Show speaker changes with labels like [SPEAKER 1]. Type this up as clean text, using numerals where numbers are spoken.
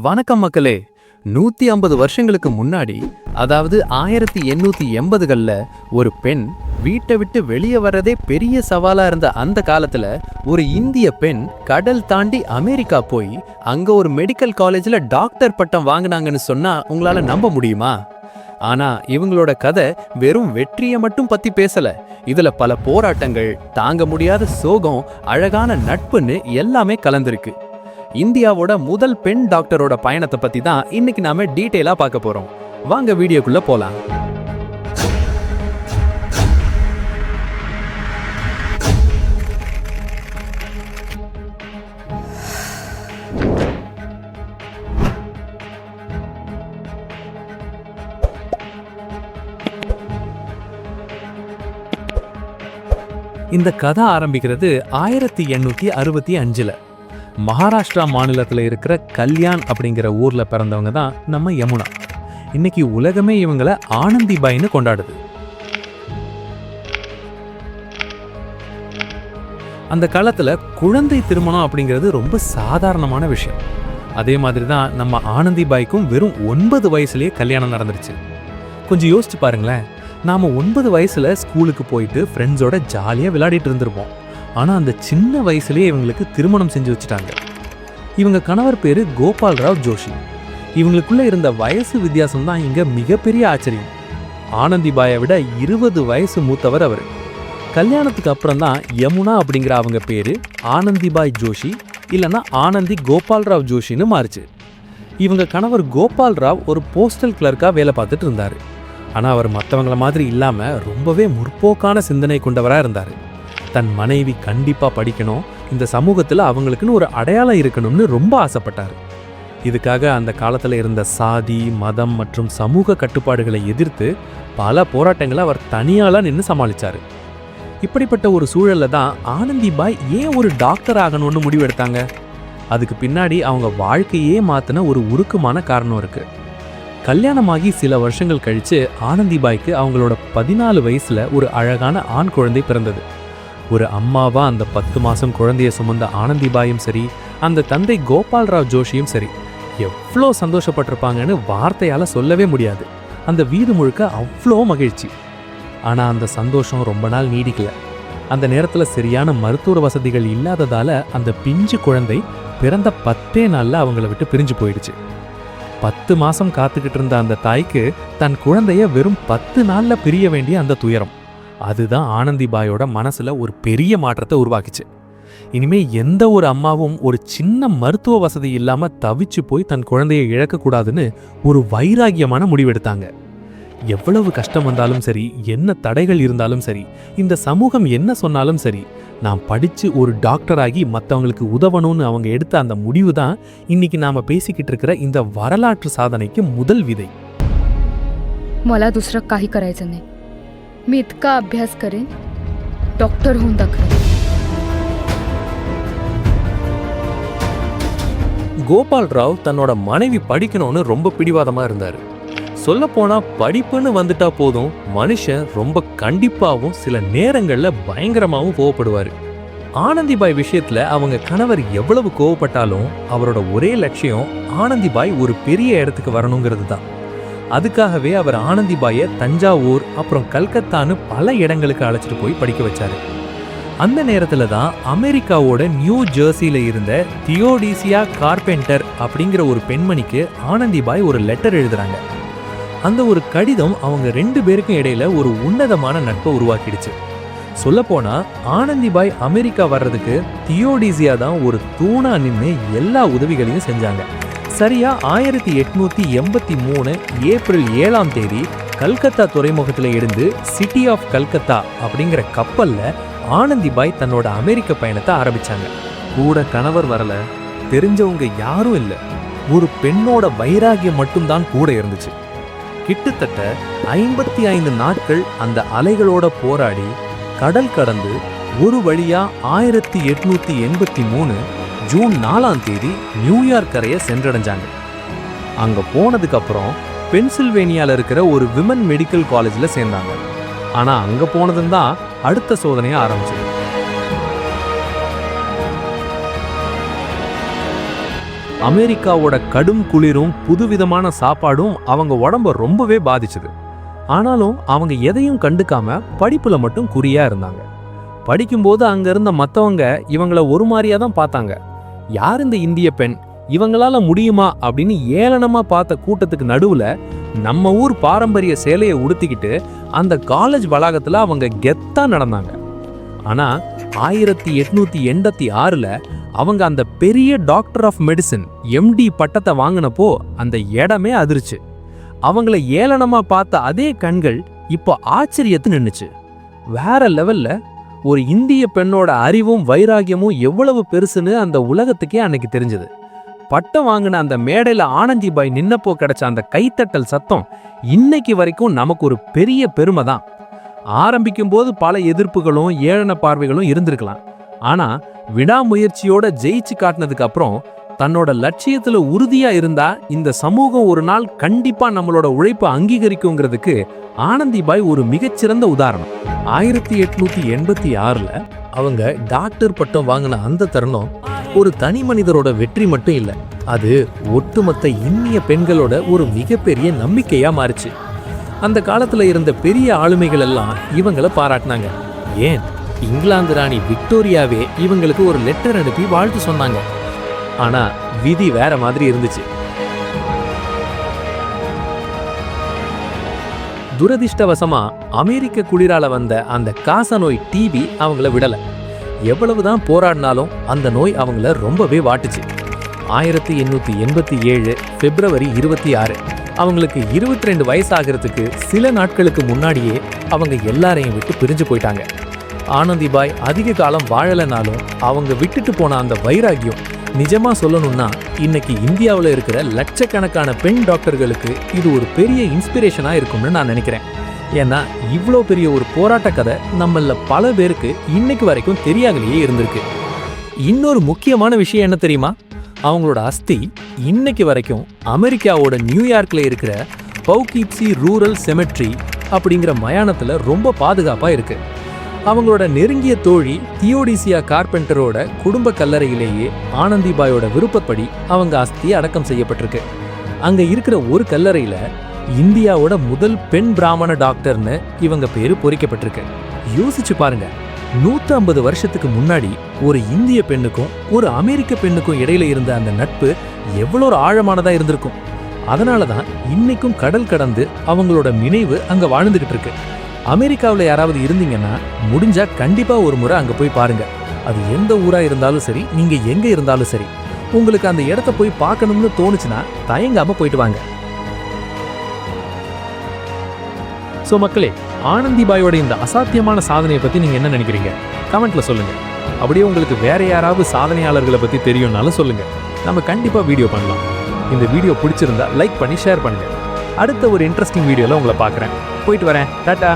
[SPEAKER 1] வணக்கம் மக்களே. 150 வருஷங்களுக்கு முன்னாடி, அதாவது 1880கள்ல ஒரு பெண் வீட்டை விட்டு வெளியே வர்றதே பெரிய சவாலா இருந்த அந்த காலத்துல ஒரு இந்திய பெண் கடல் தாண்டி அமெரிக்கா போய் அங்க ஒரு மெடிக்கல் காலேஜ்ல டாக்டர் பட்டம் வாங்கினாங்கன்னு சொன்னா உங்களால நம்ப முடியுமா? ஆனா இவங்களோட கதை வெறும் வெற்றியை மட்டும் பத்தி பேசல. இதுல பல போராட்டங்கள், தாங்க முடியாத சோகம், அழகான நட்புன்னு எல்லாமே கலந்திருக்கு. இந்தியாவோட முதல் பெண் டாக்டரோட பயணத்தை பத்தி தான் இன்னைக்கு நாம டீடைலா பார்க்க போறோம். வாங்க வீடியோக்குள்ள போலாம். இந்த கதை ஆரம்பிக்கிறது 1865ல. மகாராஷ்டிரா மாநிலத்தில் இருக்கிற கல்யாண் அப்படிங்கிற ஊர்ல பிறந்தவங்க தான் நம்ம யமுனா. இன்னைக்கு உலகமே இவங்களை ஆனந்திபாய்னு கொண்டாடுது. அந்த காலத்துல குழந்தை திருமணம் அப்படிங்கிறது ரொம்ப சாதாரணமான விஷயம். அதே மாதிரி தான் நம்ம ஆனந்திபாய்க்கும் வெறும் 9 வயசுலயே கல்யாணம் நடந்துருச்சு. கொஞ்சம் யோசிச்சு பாருங்களேன். நாம 9 வயசுல ஸ்கூலுக்கு போயிட்டு ஃப்ரெண்ட்ஸோட ஜாலியா விளையாடிட்டு இருந்திருப்போம். ஆனா அந்த சின்ன வயசுலயே இவங்களுக்கு திருமணம் செஞ்சு வச்சுட்டாங்க. இவங்க கணவர் பேரு கோபால்ராவ் ஜோஷி. இவங்களுக்குள்ள இருந்த வயசு வித்தியாசம் தான் இங்க மிகப்பெரிய ஆச்சரியம். ஆனந்திபாயை விட 20 வயசு மூத்தவர் அவர். கல்யாணத்துக்கு அப்புறம் தான் யமுனா அப்படிங்கிற அவங்க பேரு ஆனந்திபாய் ஜோஷி இல்லைன்னா ஆனந்தி கோபால்ராவ் ஜோஷின்னு மாறுச்சு. இவங்க கணவர் கோபால்ராவ் ஒரு போஸ்டல் கிளர்க்கா வேலை பார்த்துட்டு இருந்தாரு. ஆனா அவர் மற்றவங்கள மாதிரி இல்லாம ரொம்பவே முற்போக்கான சிந்தனை கொண்டவரா இருந்தாரு. தன் மனைவி கண்டிப்பா படிக்கணும், இந்த சமூகத்துல அவங்களுக்குன்னு ஒரு அடையாளம் இருக்கணும்னு ரொம்ப ஆசைப்பட்டாரு. இதுக்காக அந்த காலத்துல இருந்த சாதி, மதம் மற்றும் சமூக கட்டுப்பாடுகளை எதிர்த்து பல போராட்டங்களை அவர் தனியால நின்று சமாளிச்சாரு. இப்படிப்பட்ட ஒரு சூழல்ல தான் ஆனந்திபாய் ஏன் ஒரு டாக்டர் ஆகணும்னு முடிவெடுத்தாங்க. அதுக்கு பின்னாடி அவங்க வாழ்க்கையே மாத்தின ஒரு உருக்கமான காரணம் இருக்கு. கல்யாணமாகி சில வருஷங்கள் கழிச்சு ஆனந்திபாய்க்கு அவங்களோட 14 வயசுல ஒரு அழகான ஆண் குழந்தை பிறந்தது. ஒரு அம்மாவா அந்த 10 மாசம் குழந்தைய சுமந்த ஆனந்திபாயும் சரி, அந்த தந்தை கோபால்ராவ் ஜோஷியும் சரி, எவ்வளோ சந்தோஷப்பட்டிருப்பாங்கன்னு வார்த்தையால சொல்லவே முடியாது. அந்த வீடு முழுக்க அவ்வளோ மகிழ்ச்சி. ஆனா அந்த சந்தோஷம் ரொம்ப நாள் நீடிக்கல. அந்த நேரத்துல சரியான மருத்துவ வசதிகள் இல்லாததால அந்த பிஞ்சு குழந்தை பிறந்த 10 நாள்ல அவங்கள விட்டு பிரிஞ்சு போயிடுச்சு. 10 மாசம் காத்துக்கிட்டு இருந்த அந்த தாய்க்கு தன் குழந்தைய வெறும் 10 நாள்ல பிரிய வேண்டிய அந்த துயரம், அதுதான் ஆனந்திபாயோட மனசுல ஒரு பெரிய மாற்றத்தை உருவாக்கிச்சு. இனிமே எந்த ஒரு அம்மாவும் ஒரு சின்ன மருத்துவ வசதி இல்லாம தவிச்சு போய் தன் குழந்தையை இழக்கக்கூடாதுன்னு ஒரு வைராகியமான முடிவெடுத்தாங்க. எவ்வளவு கஷ்டம் வந்தாலும் சரி, என்ன தடைகள் இருந்தாலும் சரி, இந்த சமூகம் என்ன சொன்னாலும் சரி, நான் படிச்சு ஒரு டாக்டராகி மற்றவங்களுக்கு உதவணும்னு அவங்க எடுத்த அந்த முடிவு தான் இன்னைக்கு நாம பேசிக்கிட்டு இருக்கிற இந்த வரலாற்று சாதனைக்கு முதல் விதை.
[SPEAKER 2] मला दुसरं काही करायचं नाही. मी इतका अभ्यास करेन, डॉक्टर होऊन दाखवेन.
[SPEAKER 1] கோபால்ராவ் தன்னோட மனைவி படிக்கணும்னு ரொம்ப பிடிவாதமா இருந்தாரு. சொல்ல போனா படிப்புன்னு வந்துட்டா போதும், மனுஷன் ரொம்ப கண்டிப்பாவும் சில நேரங்கள்ல பயங்கரமாவும் கோவப்படுவாரு. ஆனந்திபாய் விஷயத்துல அவங்க கணவர் எவ்வளவு கோவப்பட்டாலும் அவரோட ஒரே லட்சியம் ஆனந்திபாய் ஒரு பெரிய இடத்துக்கு வரணுங்கிறது தான். அதுக்காகவே அவர் ஆனந்திபாயை தஞ்சாவூர் அப்புறம் கல்கத்தான்னு பல இடங்களுக்கு அழைச்சிட்டு போய் படிக்க வச்சாரு. அந்த நேரத்துல தான் அமெரிக்காவோட நியூ ஜெர்சியில இருந்த தியோடீசியா கார்பெண்டர் அப்படிங்கிற ஒரு பெண்மணிக்கு ஆனந்திபாய் ஒரு லெட்டர் எழுதுறாங்க. அந்த ஒரு கடிதம் அவங்க 2 பேருக்கும் இடையில ஒரு உன்னதமான நட்பை உருவாக்கிடுச்சு. சொல்லப்போனா ஆனந்திபாய் அமெரிக்கா வர்றதுக்கு தியோடீசியா தான் ஒரு தூணா நின்று எல்லா உதவிகளையும் செஞ்சாங்க. சரியா 1883 ஏப்ரல் 7ஆம் தேதி கல்கத்தா துறைமுகத்துல இருந்து சிட்டி ஆஃப் கல்கத்தா அப்படிங்கிற கப்பல்ல ஆனந்திபாய் தன்னோட அமெரிக்க பயணத்தை ஆரம்பிச்சாங்க. கூட கணவர் வரல, தெரிஞ்சவங்க யாரும் இல்லை, ஒரு பெண்ணோட வைராகியம் மட்டும்தான் கூட இருந்துச்சு. கிட்டத்தட்ட 55 நாட்கள் அந்த அலைகளோட போராடி கடல் கடந்து ஒரு வழியா 1883 ஜூன் 4ஆம் தேதி நியூயார்க் கரையை சென்றடைஞ்சாங்க. அங்க போனதுக்கு அப்புறம் பென்சில்வேனியால இருக்கிற ஒரு விமன் மெடிக்கல் காலேஜ்ல சேர்ந்தாங்க. ஆனா அங்க போனதும் தான் அடுத்த சோதனையை ஆரம்பிச்சது. அமெரிக்காவோட கடும் குளிரும் புதுவிதமான சாப்பாடும் அவங்க உடம்ப ரொம்பவே பாதிச்சுது. ஆனாலும் அவங்க எதையும் கண்டுக்காம படிப்புல மட்டும் குறியா இருந்தாங்க. படிக்கும்போது அங்க இருந்த மத்தவங்க இவங்கள ஒரு மாதிரியா தான் பார்த்தாங்க. யார் இந்த இந்திய பெண், இவங்களால முடியுமா அப்படின்னு ஏளனமா பார்த்த கூட்டத்துக்கு நடுவுல நம்ம ஊர் பாரம்பரிய சேலையை உடுத்திக்கிட்டு அந்த காலேஜ் வளாகத்துல அவங்க கெத்தா நடந்தாங்க. ஆனா 1886ல அவங்க அந்த பெரிய டாக்டர் ஆஃப் மெடிசின் எம்டி பட்டத்தை வாங்கினப்போ அந்த இடமே அதிர்ச்சு. அவங்கள ஏளனமா பார்த்த அதே கண்கள் இப்போ ஆச்சரியத்து நின்னுச்சு. வேற லெவல்ல ஒரு இந்திய பெண்ணோட அறிவும் வைராகியமும் எவ்வளவு பெருசுன்னு அந்த உலகத்துக்கே அன்னைக்கு தெரிஞ்சது. பட்டம் வாங்கின அந்த மேடையில ஆனந்திபாய் நின்னப்போ கிடைச்ச அந்த கைத்தட்டல் சத்தம் இன்னைக்கு வரைக்கும் நமக்கு ஒரு பெரிய பெருமை தான். ஆரம்பிக்கும் போது பல எதிர்ப்புகளும் ஏளன பார்வைகளும் இருந்திருக்கலாம். ஆனா விடாமுயற்சியோட ஜெயிச்சு காட்டினதுக்கு அப்புறம் தன்னோட லட்சியத்துல உறுதியா இருந்தா இந்த சமூகம் ஒரு நாள் கண்டிப்பா நம்மளோட உழைப்பை அங்கீகரிக்குங்கிறதுக்கு ஆனந்திபாய் ஒரு மிகச்சிறந்த உதாரணம். 1886ல அவங்க டாக்டர் பட்டம் வாங்கின அந்த தருணம் ஒரு தனி மனிதரோட வெற்றி மட்டும் இல்ல, அது ஒட்டுமொத்த இந்திய பெண்களோட ஒரு மிகப்பெரிய நம்பிக்கையா மாறுச்சு. அந்த காலத்துல இருந்த பெரிய ஆளுமைகள் எல்லாம் இவங்கள பாராட்டினாங்க. ஏன் இங்கிலாந்து ராணி விக்டோரியாவே இவங்களுக்கு ஒரு லெட்டர் அனுப்பி வாழ்த்து சொன்னாங்க. ஆனா விதி வேற மாதிரி இருந்துச்சு. துரதிர்ஷ்டவசமா அமெரிக்க குளிரால வந்த அந்த காச நோய் டிபி அவங்கள விடல. எவ்வளவுதான் போராடினாலும் அந்த நோய் அவங்கள ரொம்பவே வாட்டுச்சு. 1887 பிப்ரவரி 26 அவங்களுக்கு 22 வயசாகிறதுக்கு சில நாட்களுக்கு முன்னாடியே அவங்க எல்லாரையும் விட்டு பிரிஞ்சு போயிட்டாங்க. ஆனந்திபாய் அதிக காலம் வாழலைனாலும் அவங்க விட்டுட்டு போன அந்த வைராகியம் நிஜமா சொல்லணும்னா இன்னைக்கு இந்தியாவில் இருக்கிற லட்சக்கணக்கான பெண் டாக்டர்களுக்கு இது ஒரு பெரிய இன்ஸ்பிரேஷனா இருக்கும்னு நான் நினைக்கிறேன். ஏன்னா இவ்வளோ பெரிய ஒரு போராட்ட கதை நம்மள பல பேருக்கு இன்னைக்கு வரைக்கும் தெரியாமலேயே இருந்திருக்கு. இன்னொரு முக்கியமான விஷயம் என்ன தெரியுமா? அவங்களோட அஸ்தி இன்னைக்கு வரைக்கும் அமெரிக்காவோட நியூயார்க்ல இருக்கிற பவுகீப்சி ரூரல் செமெட்ரி அப்படிங்கிற மயானத்துல ரொம்ப பாதுகாப்பா இருக்கு. அவங்களோட நெருங்கிய தோழி தியோடிசியா கார்பெண்டரோட குடும்ப கல்லறையிலேயே ஆனந்திபாயோட விருப்பப்படி அவங்க அஸ்தி அடக்கம் செய்யப்பட்டிருக்கு. அங்க இருக்கிற ஒரு கல்லறையில இந்தியாவோட முதல் பெண் பிராமண டாக்டர்னு இவங்க பேரு பொறிக்கப்பட்டிருக்கு. யோசிச்சு பாருங்க, 150 வருஷத்துக்கு முன்னாடி ஒரு இந்திய பெண்ணுக்கும் ஒரு அமெரிக்க பெண்ணுக்கும் இடையில இருந்த அந்த நட்பு எவ்வளோ ஒரு ஆழமானதா இருந்திருக்கும். அதனாலதான் இன்னைக்கும் கடல் கடந்து அவங்களோட நினைவு அங்க வாழ்ந்துகிட்டு இருக்கு. அமெரிக்காவில் யாராவது இருந்தீங்கன்னா முடிஞ்சா கண்டிப்பா ஒரு முறை அங்க போய் பாருங்க. அது எந்த ஊரா இருந்தாலும் சரி, நீங்க எங்க இருந்தாலும் சரி, உங்களுக்கு அந்த இடத்த போய் பார்க்கணும்னு தோணுச்சுன்னா தயங்காம போயிட்டு வாங்க. சோ மக்களே, ஆனந்திபாயோட இந்த அசாத்தியமான சாதனையை பத்தி நீங்க என்ன நினைக்கிறீங்க? கமெண்ட்ல சொல்லுங்க. அப்படியே உங்களுக்கு வேற யாராவது சாதனையாளர்களை பத்தி தெரியும்னாலும் சொல்லுங்க. நம்ம கண்டிப்பா வீடியோ பண்ணலாம். இந்த வீடியோ பிடிச்சிருந்தா லைக் பண்ணி ஷேர் பண்ணுங்க. அடுத்த ஒரு இன்ட்ரெஸ்டிங் வீடியோல உங்களை பார்க்குறேன். போயிட்டு வரேன். டாடா.